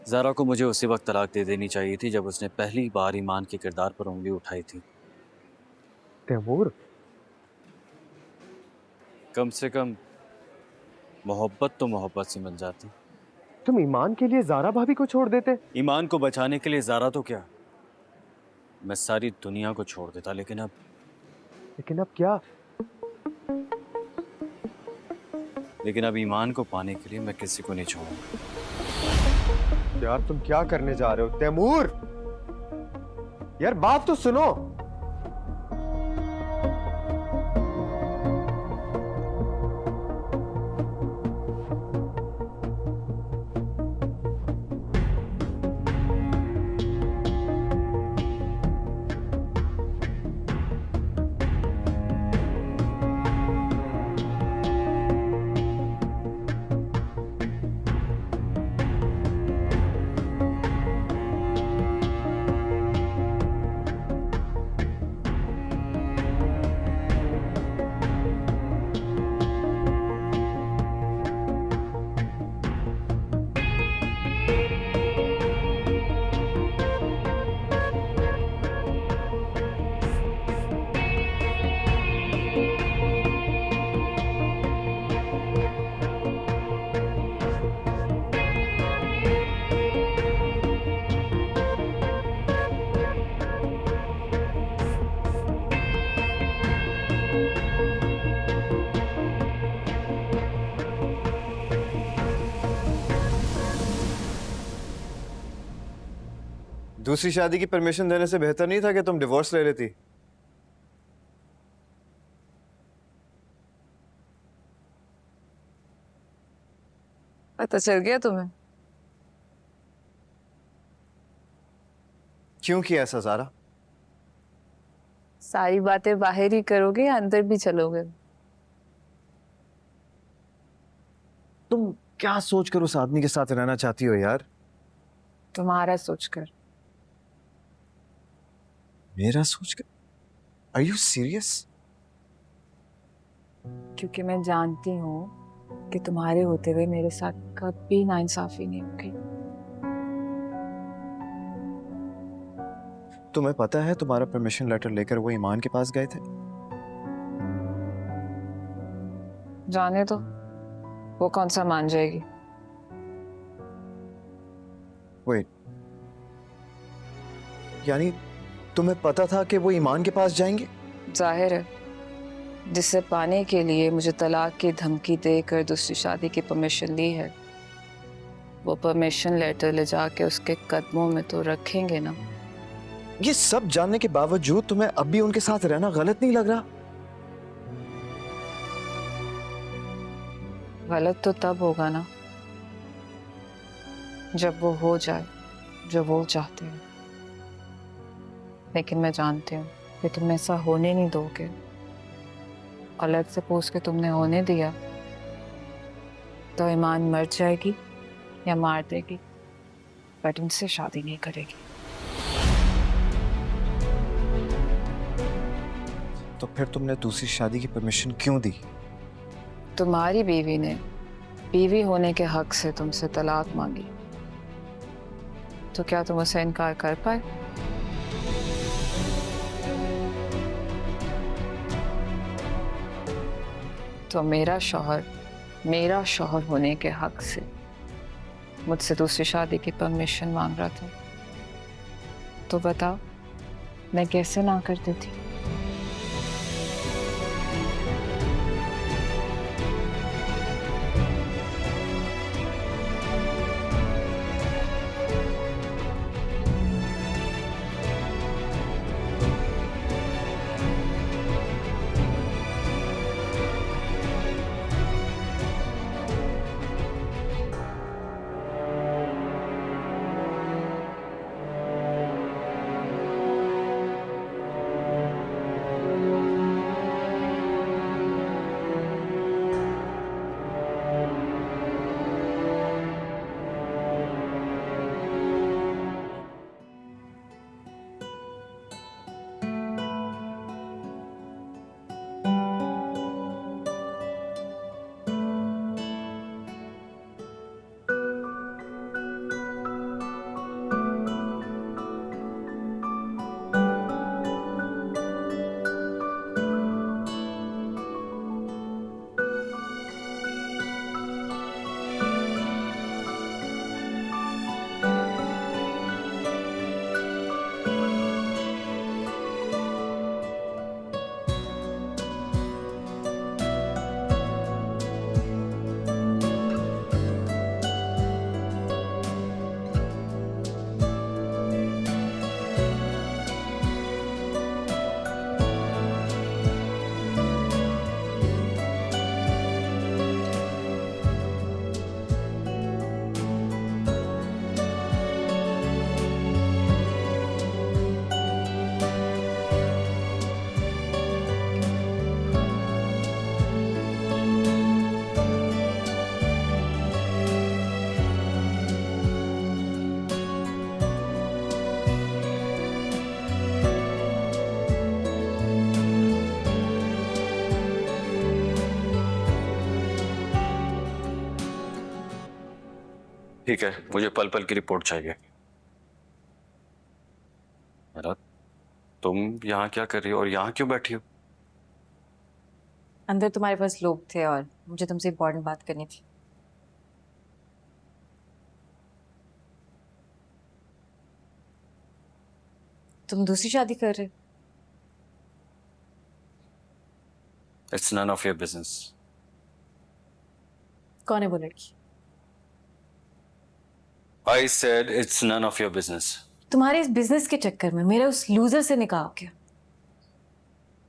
ज़ारा को मुझे उसी वक्त तलाक दे देनी चाहिए थी जब उसने पहली बार ईमान के किरदार पर उंगली उठाई थी। तैमूर, कम से कम मोहब्बत तो मोहब्बत से मिल जाती। तुम ईमान के लिए ज़ारा भाभी को छोड़ देते? ईमान को बचाने के लिए ज़ारा तो क्या, मैं सारी दुनिया को छोड़ देता, लेकिन अब क्या? लेकिन अब ईमान को पाने के लिए मैं किसी को नहीं छोड़ूंगा। यार तुम क्या करने जा रहे हो तैमूर? यार बात तो सुनो। दूसरी शादी की परमिशन देने से बेहतर नहीं था कि तुम डिवोर्स ले लेती? पता चल गया तुम्हें? क्यों किया ऐसा ज़ारा? सारी बातें बाहर ही करोगे या अंदर भी चलोगे? तुम क्या सोचकर उस आदमी के साथ रहना चाहती हो यार? तुम्हारा सोचकर। मेरा सोचकर? Are you serious? क्योंकि मैं जानती हूँ कि तुम्हारे होते हुए मेरे साथ कभी नाइंसाफी नहीं होगी। तुम्हें पता है तुम्हारा परमिशन लेटर लेकर वो ईमान के पास गए थे? जाने दो, वो कौन सा मान जाएगी? वेट, यानी तुम्हें पता था कि वो ईमान के पास जाएंगे? जाहिर है, जिसे पाने के लिए मुझे तलाक की धमकी देकर दूसरी शादी की परमिशन ली है, वो परमिशन लेटर ले जाके उसके कदमों में तो रखेंगे ना। ये सब जानने के बावजूद तुम्हें अब भी उनके साथ रहना गलत नहीं लग रहा? गलत तो तब होगा ना जब वो हो जाए जो वो चाहते हैं। लेकिन मैं जानती हूँ कि तुम ऐसा होने नहीं दोगे। गलत से पूछ के तुमने होने दिया तो ईमान मर जाएगी या मार देगी, बट उनसे शादी नहीं करेगी। तो फिर तुमने दूसरी शादी की परमिशन क्यों दी? तुम्हारी बीवी ने बीवी होने के हक से तुमसे तलाक मांगी, तो क्या तुम उसे इनकार कर पाए? तो मेरा शौहर होने के हक से मुझसे दूसरी शादी की परमिशन मांग रहा था, तो बताओ मैं कैसे ना कर देती? ठीक है, मुझे पल पल की रिपोर्ट चाहिए। मेरा, तुम यहाँ क्या कर रही हो और यहाँ क्यों बैठी हो? अंदर तुम्हारे पास लोग थे और मुझे तुमसे इम्पोर्टेंट बात करनी थी। तुम दूसरी शादी कर रहे हो? It's none of your business. कौन है वो लड़की? I said it's none of your business. तुम्हारे इस बिजनेस के चक्कर में मेरा उस लूजर से निकाह हो गया।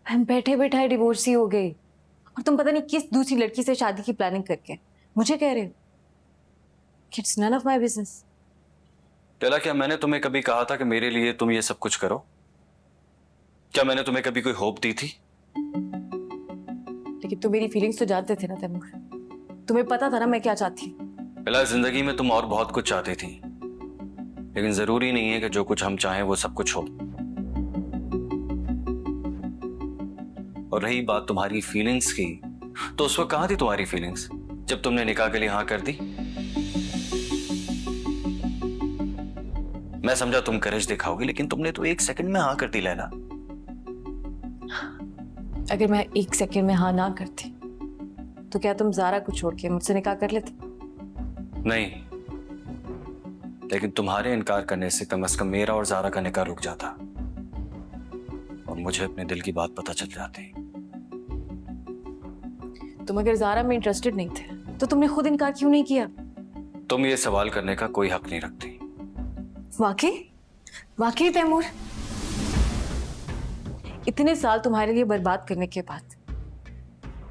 हम बैठे बैठाए डिवोर्स ही हो गए और तुम पता नहीं किस दूसरी लड़की से शादी की प्लानिंग करके मुझे कह रहे हो कि it's none of my business. टेला, क्या मैंने तुम्हें कभी कहा था कि मेरे लिए तुम ये सब कुछ करो? क्या मैंने तुम्हें कभी कोई होप दी थी? लेकिन तुम मेरी फीलिंग्स तो जानते थे ना तैमूर। तुम्हें पता था ना मैं क्या चाहती हूँ। टेला, जिंदगी में तुम और बहुत कुछ चाहती थी, लेकिन जरूरी नहीं है कि जो कुछ हम चाहें वो सब कुछ हो। और रही बात तुम्हारी फीलिंग्स की, तो उस वक्त कहां थी तुम्हारी फीलिंग्स जब तुमने निकाह के लिए हाँ कर दी? मैं समझा तुम करेज दिखाओगी, लेकिन तुमने तो 1 सेकंड में हाँ कर दी लैला। अगर मैं 1 सेकंड में हाँ ना करती तो क्या तुम ज़ारा को छोड़ के मुझसे निकाह कर लेते? नहीं, लेकिन तुम्हारे इनकार करने से कम से कम मेरा और ज़ारा का निकाह रुक जाता और मुझे अपने दिल की बात पता चल जाती। तुम अगर ज़ारा में इंटरेस्टेड नहीं थे तो तुमने खुद इनकार क्यों नहीं किया? तुम ये सवाल करने का कोई हक नहीं रखती। वाकई तैमूर, इतने साल तुम्हारे लिए बर्बाद करने के बाद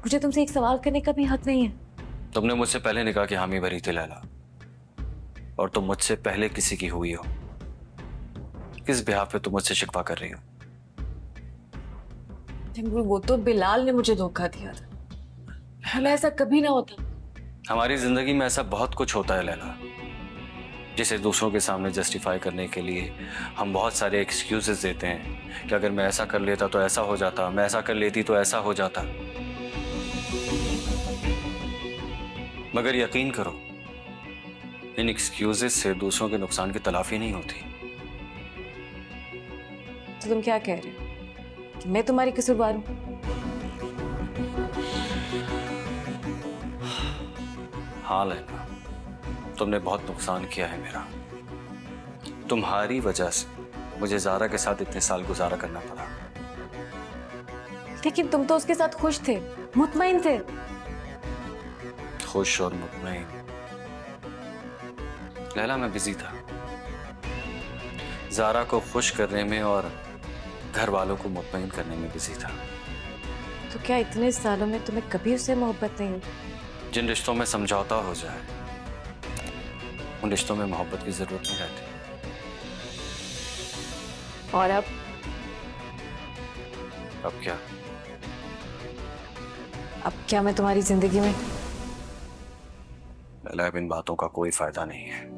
मुझे तुमसे एक सवाल करने का भी हक नहीं है। तुमने मुझसे पहले निकाह की हामी भरी थी लैला, और तुम मुझसे पहले किसी की हुई हो। किस बिहाफ पे तुम मुझसे शिकवा कर रही हो? तैमूर, वो तो बिलाल ने मुझे धोखा दिया था, हमें ऐसा कभी ना होता। हमारी जिंदगी में ऐसा बहुत कुछ होता है लैला, जिसे दूसरों के सामने जस्टिफाई करने के लिए हम बहुत सारे एक्सक्यूजेस देते हैं कि अगर मैं ऐसा कर लेता तो ऐसा हो जाता, मैं ऐसा कर लेती तो ऐसा हो जाता। मगर यकीन करो, इन एक्सक्यूजेस से दूसरों के नुकसान की तलाफी नहीं होती। तो तुम क्या कह रहे हो कि मैं तुम्हारी कसूरवार हूं? हाँ लैला, तुमने बहुत नुकसान किया है मेरा। तुम्हारी वजह से मुझे ज़ारा के साथ इतने साल गुजारा करना पड़ा। लेकिन तुम तो उसके साथ खुश थे, मुतमईन थे। खुश और मुतमईन? लैला, मैं बिजी था ज़ारा को खुश करने में और घर वालों को मुतमईन करने में बिजी था। तो क्या इतने सालों में तुम्हें कभी उससे मोहब्बत नहीं हुई? जिन रिश्तों में समझौता हो जाए उन रिश्तों में मोहब्बत की जरूरत नहीं रहती। और अब क्या? अब क्या मैं तुम्हारी जिंदगी में? लैला, अब इन बातों का कोई फायदा नहीं है।